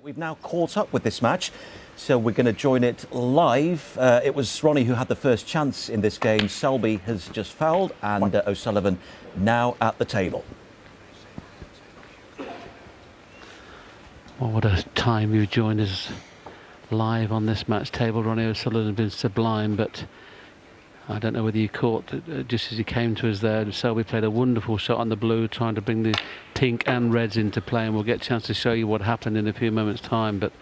We've now caught up with this match, so we're going to join it live. It was Ronnie who had the first chance in this game. Selby has just fouled, and O'Sullivan now at the table. Well, what a time you joined us live on this match table. Ronnie O'Sullivan has been sublime, but I don't know whether you caught just as he came to us there. Selby played a wonderful shot on the blue, trying to bring the pink and reds into play, and we'll get a chance to show you what happened in a few moments' time. But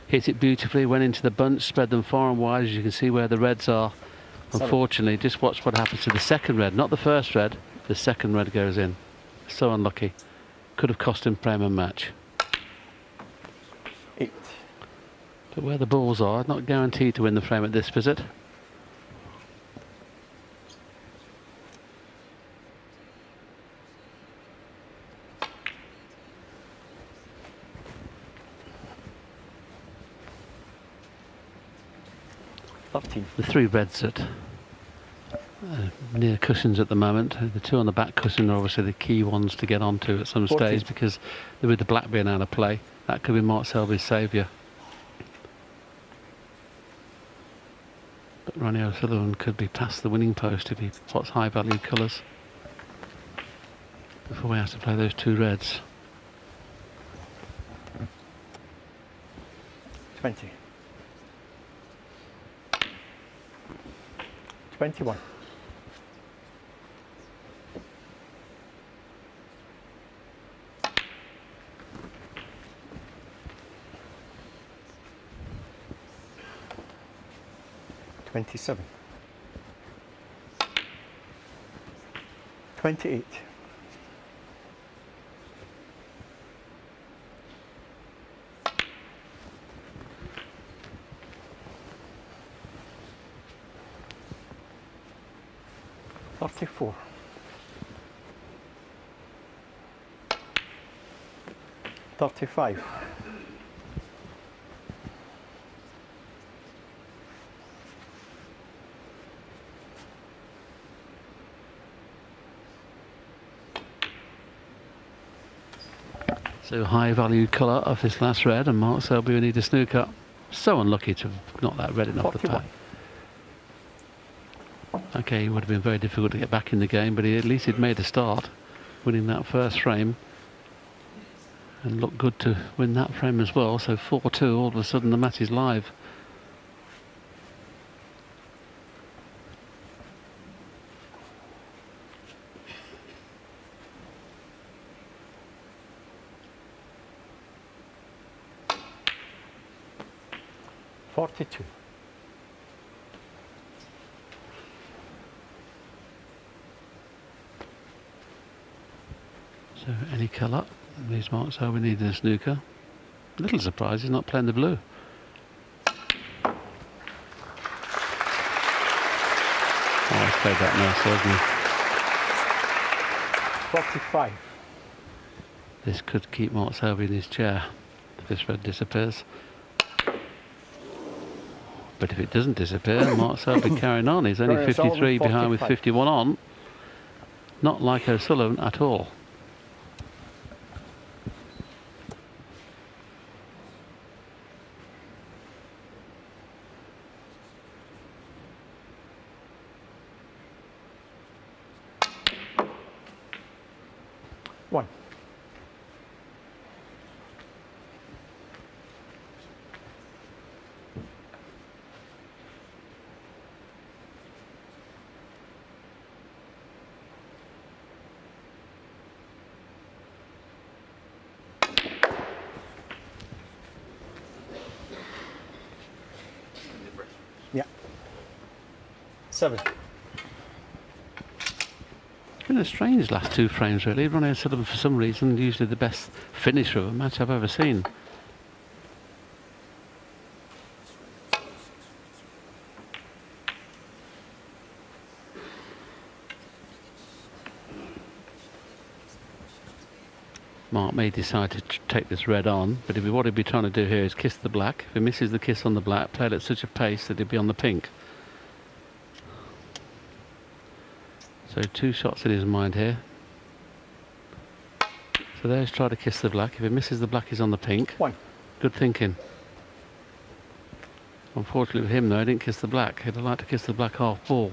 hit it beautifully, went into the bunch, spread them far and wide, as you can see where the reds are. Unfortunately, just watch what happens to the second red, not the first red. The second red goes in. So unlucky. Could have cost him frame and match. 8. But where the balls are, not guaranteed to win the frame at this visit. The three reds at near cushions at the moment. The two on the back cushion are obviously the key ones to get onto at some stage, because with the black being out of play, that could be Mark Selby's saviour. But Ronnie O'Sullivan could be past the winning post if he pots high value colours before we have to play those two reds. 20. 21. 27. 28. 34. 35. 'So high value colour of this last red, and Mark Selby will need a snooker. So unlucky to have knocked that red enough the pack. Okay, it would have been very difficult to get back in the game, but at least he'd made a start, winning that first frame, and looked good to win that frame as well. So 4-2, all of a sudden the match is live.42. So any colour, these marks are we need a snooker. A little surprised he's not playing the blue. Oh, he's played that nicely, hasn't he? 45. This could keep Mark Selby in his chair if this red disappears. But if it doesn't disappear, Mark Selby carrying on. He's only 53 behind with 51 on. Not like O'Sullivan at all. One. 7. It's been a strange last two frames, really. Ronnie O'Sullivan, for some reason, usually the best finisher of a match I've ever seen. Mark may decide to take this red on, but what he'd be trying to do here is kiss the black. If he misses the kiss on the black, play it at such a pace that he'd be on the pink. So two shots in his mind here. So there's try to kiss the black. If he misses the black, he's on the pink. 1. Good thinking. Unfortunately with him though, he didn't kiss the black. He'd have liked to kiss the black half ball.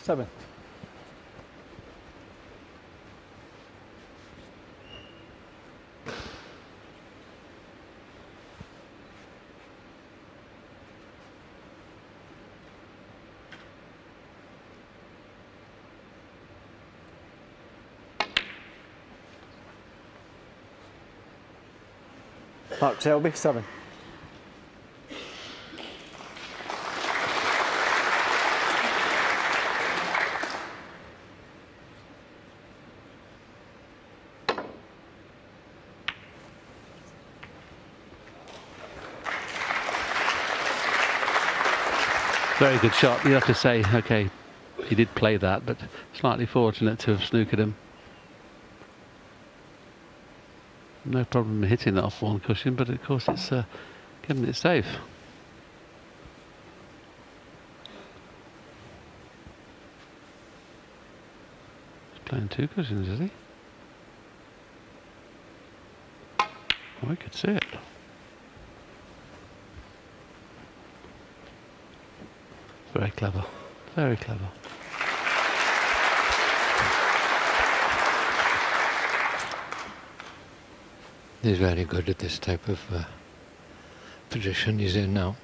Seven. Mark Selby, 7. Very good shot. You have to say, okay, he did play that, but slightly fortunate to have snookered him. No problem hitting that off one cushion, but of course it's keeping it safe. He's playing 2 cushions, is he? Oh, I could see it. Very clever. Very clever. He's very good at this type of position he's in now.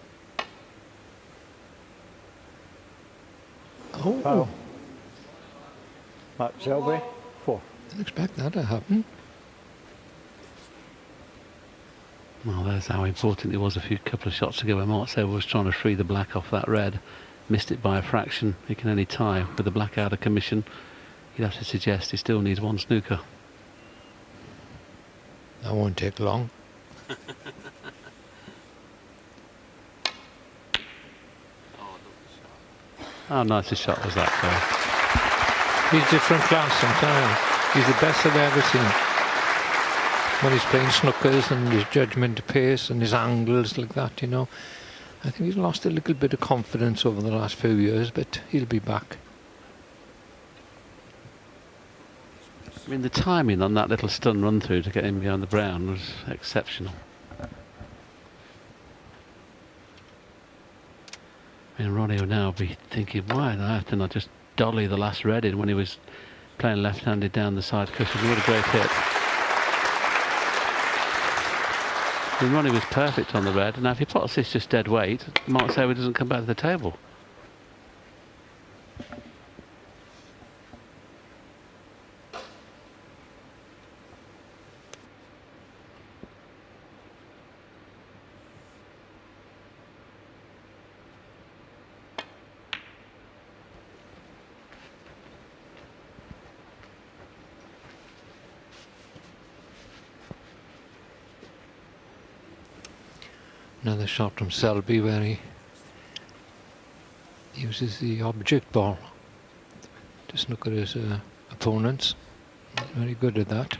Oh, Foul. Mark Selby, 4. didn't expect that to happen. Well, there's how important it was a couple of shots ago when Mark Selby was trying to free the black off that red. Missed it by a fraction. He can only tie with the black out of commission. You'd have to suggest he still needs 1 snooker. That won't take long. How nice a shot was that, though? He's different class, I'm telling you. He's the best I've ever seen. When he's playing snookers and his judgment of pace and his angles like that, you know. I think he's lost a little bit of confidence over the last few years, but he'll be back. I mean, the timing on that little stun run through to get him behind the brown was exceptional. I mean, Ronnie will now be thinking, why on earth didn't I just dolly the last red in when he was playing left-handed down the side cushion? What a great hit. I mean, Ronnie was perfect on the red, and now if he pots this just dead weight, Mark Selby doesn't come back to the table. Another shot from Selby where he uses the object ball to snooker his opponents. He's very good at that.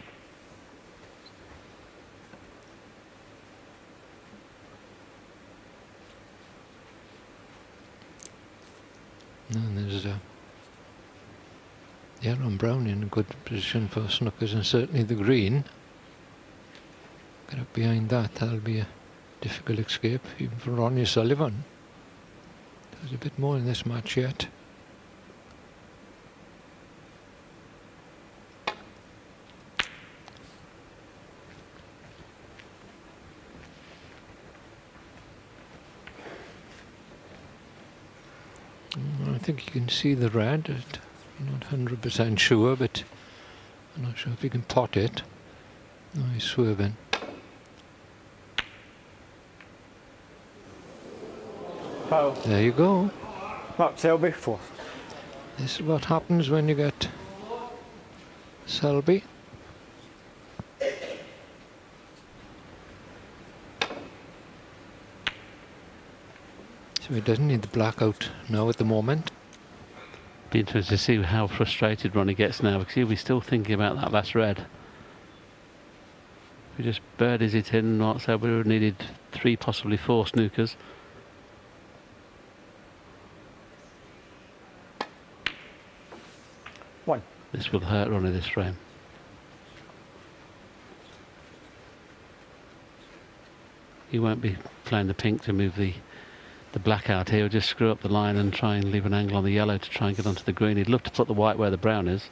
And there's yellow and brown in a good position for snookers, and certainly the green. Get up behind that, that'll be a difficult escape, even for Ronnie Sullivan. There's a bit more in this match yet. I think you can see the red. I'm not 100% sure, but I'm not sure if you can pot it. Oh, he's swerving. Foul. There you go. Mark Selby, 4. This is what happens when you get Selby. So he doesn't need the blackout now at the moment. Be interested to see how frustrated Ronnie gets now, because he'll be still thinking about that last red. If he just birdies it in, Mark Selby would have needed 3, possibly 4 snookers. One. This will hurt Ronnie, this frame. He won't be playing the pink to move the black out here. He'll just screw up the line and try and leave an angle on the yellow to try and get onto the green. He'd love to put the white where the brown is.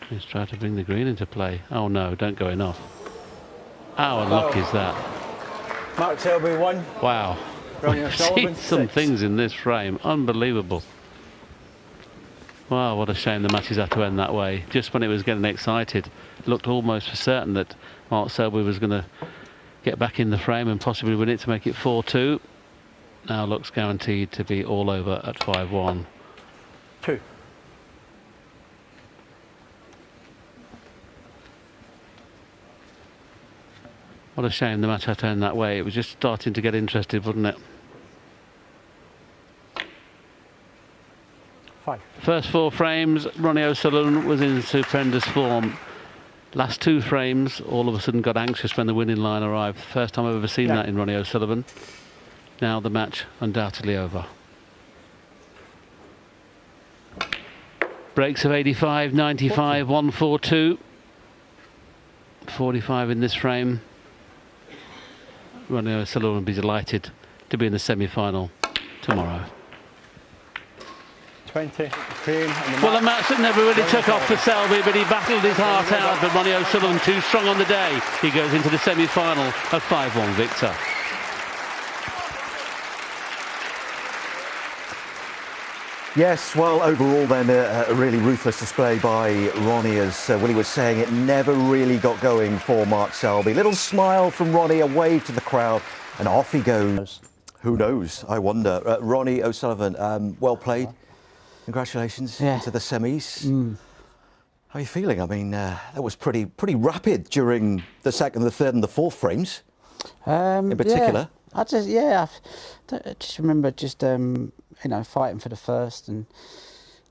He's trying to bring the green into play. Oh no, don't go enough. How unlucky is that? Mark Selby 1. Wow. Ronnie We've O'Sullivan seen some 6. things in this frame. Unbelievable. Wow, what a shame the matches had to end that way. Just when it was getting excited, it looked almost for certain that Mark Selby was going to get back in the frame and possibly win it to make it 4-2. Now looks guaranteed to be all over at 5-1. 2. What a shame the match had to end that way. It was just starting to get interested, wasn't it? 5. First 4 frames, Ronnie O'Sullivan was in stupendous form. Last 2 frames, all of a sudden got anxious when the winning line arrived. First time I've ever seen that in Ronnie O'Sullivan. Now the match undoubtedly over. Breaks of 85, 95, 142. 45 in this frame. Ronnie O'Sullivan will be delighted to be in the semi-final tomorrow. 20. Green. Well, the match that never really took off for Selby, but he battled his heart out. But Ronnie O'Sullivan too strong on the day. He goes into the semi-final, a 5-1 victor. Yes, well, overall then a really ruthless display by Ronnie. As Willie was saying, it never really got going for Mark Selby. Little smile from Ronnie, a wave to the crowd, and off he goes. Who knows? I wonder. Ronnie O'Sullivan, well played. Congratulations to the semis. How are you feeling? I mean, that was pretty rapid during the second, the third and the fourth frames in particular. Yeah, I just remember you know, fighting for the first and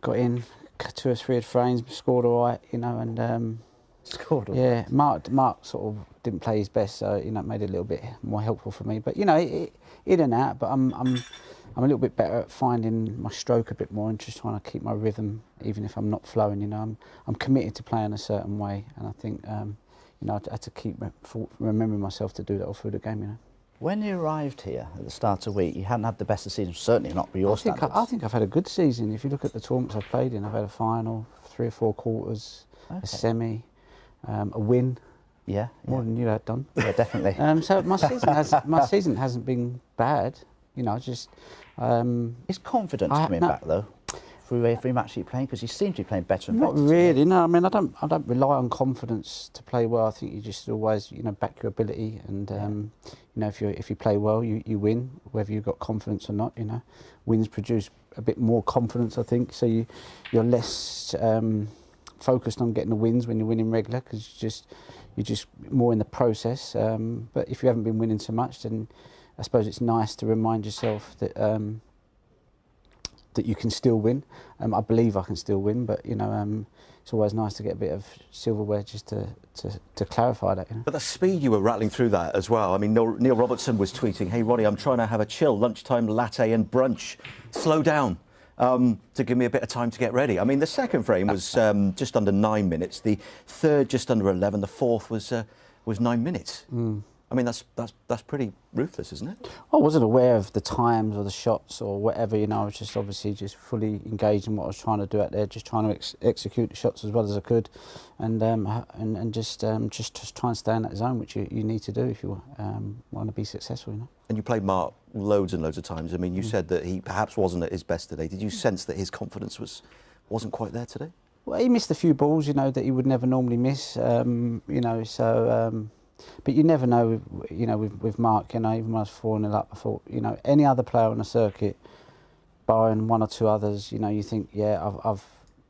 got in 2 or 3 frames, scored all right, you know, and Scored all yeah, Mark sort of didn't play his best, so you know, it made it a little bit more helpful for me. But you know, in and out. But I'm a little bit better at finding my stroke a bit more and just trying to keep my rhythm, even if I'm not flowing. You know, I'm committed to playing a certain way, and I think you know, I had to keep remembering myself to do that all through the game. You know. When you arrived here at the start of the week, you hadn't had the best of the season, certainly not for your standards. I think I've had a good season. If you look at the tournaments I've played in, I've had a final, 3 or 4 quarters, a semi, a win. Yeah, more than you had done. Yeah, definitely. So my season hasn't been bad. You know, just. Is confidence coming back though? Through every match you play, because you seem to be playing better and better. Not really, no. I mean, I don't rely on confidence to play well. I think you just always, you know, back your ability, and you know, if you play well, you win, whether you've got confidence or not. You know, wins produce a bit more confidence, I think. So you're less focused on getting the wins when you're winning regular, because you're just more in the process. But if you haven't been winning so much, then I suppose it's nice to remind yourself that. That you can still win. I believe I can still win, but you know, it's always nice to get a bit of silverware just to clarify that. You know? But the speed you were rattling through that as well. I mean, Neil Robertson was tweeting, "Hey Ronnie, I'm trying to have a chill lunchtime latte and brunch. Slow down to give me a bit of time to get ready." I mean, the second frame was just under 9 minutes. The third just under 11. The fourth was 9 minutes. I mean, that's pretty ruthless, isn't it? I wasn't aware of the times or the shots or whatever, you know. I was just obviously just fully engaged in what I was trying to do out there, just trying to execute the shots as well as I could, and just try and stay in that zone, which you need to do if you want to be successful, you know. And you played Mark loads and loads of times. I mean, you said that he perhaps wasn't at his best today. Did you sense that his confidence wasn't quite there today? Well, he missed a few balls, you know, that he would never normally miss, you know, so... But you never know, you know, with Mark, you know, even when I was 4-0 up, I thought, you know, any other player on the circuit, barring 1 or 2 others, you know, you think, yeah, I've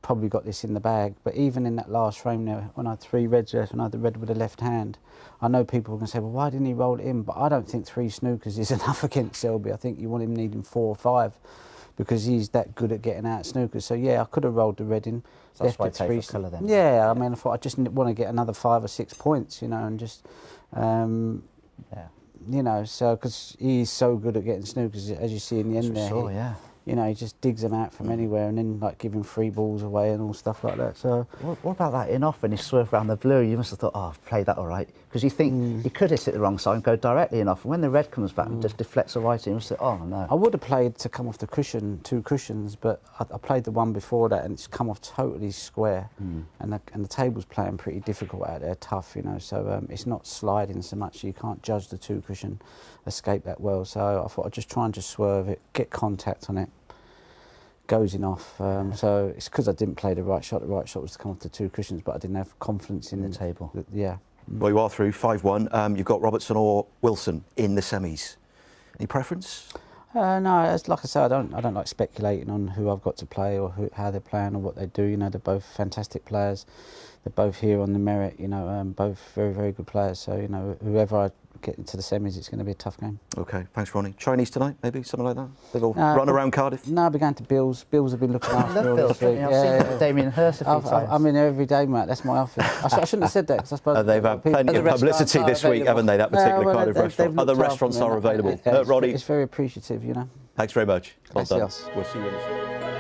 probably got this in the bag. But even in that last frame there, when I had 3 reds left and I had the red with the left hand, I know people are going to say, well, why didn't he roll it in? But I don't think 3 snookers is enough against Selby. I think you want him needing 4 or 5 because he's that good at getting out snookers. So, yeah, I could have rolled the red in. So that's why I played for colour then? Yeah, I mean, I thought I just want to get another 5 or 6 points, you know, and just, you know, so because he's so good at getting snookers, as you see in the end there. Sure, yeah. You know, he just digs them out from anywhere and then like giving 3 balls away and all stuff like that. So what about that in-off when he swerved around the blue? You must have thought, oh, I've played that all right. Because you think he could hit it the wrong side and go directly in-off. And when the red comes back and just deflects the right, you must say, oh, no. I would have played to come off the cushion, 2 cushions, but I played the one before that and it's come off totally square. And the table's playing pretty difficult out there, tough, you know. So it's not sliding so much. You can't judge the 2 cushion escape that well. So I thought I'd just try and just swerve it, get contact on it. Goes in off, so it's because I didn't play the right shot. The right shot was to come off the 2 cushions, but I didn't have confidence in the table. Yeah. Well, you are through 5-1. You've got Robertson or Wilson in the semis. Any preference? No, as like I say, I don't like speculating on who I've got to play or how they're playing or what they do. You know, they're both fantastic players. They're both here on the merit. You know, both very, very good players. So you know, whoever I get into the semis, it's going to be a tough game. OK, thanks, Ronnie. Chinese tonight, maybe something like that. Little run around Cardiff. No, I'll be going to Bill's. Bill's have been looking after me all Bill's, this week. I've seen Damien Hirst a few times. I'm in there every day, mate. That's my office. I shouldn't have said that because I suppose They've had plenty of publicity this week, haven't they? That particular Cardiff restaurant. Other restaurants are available. Ronnie, it's very appreciative, you know. thanks very much. Well done. Gracias. We'll see you in the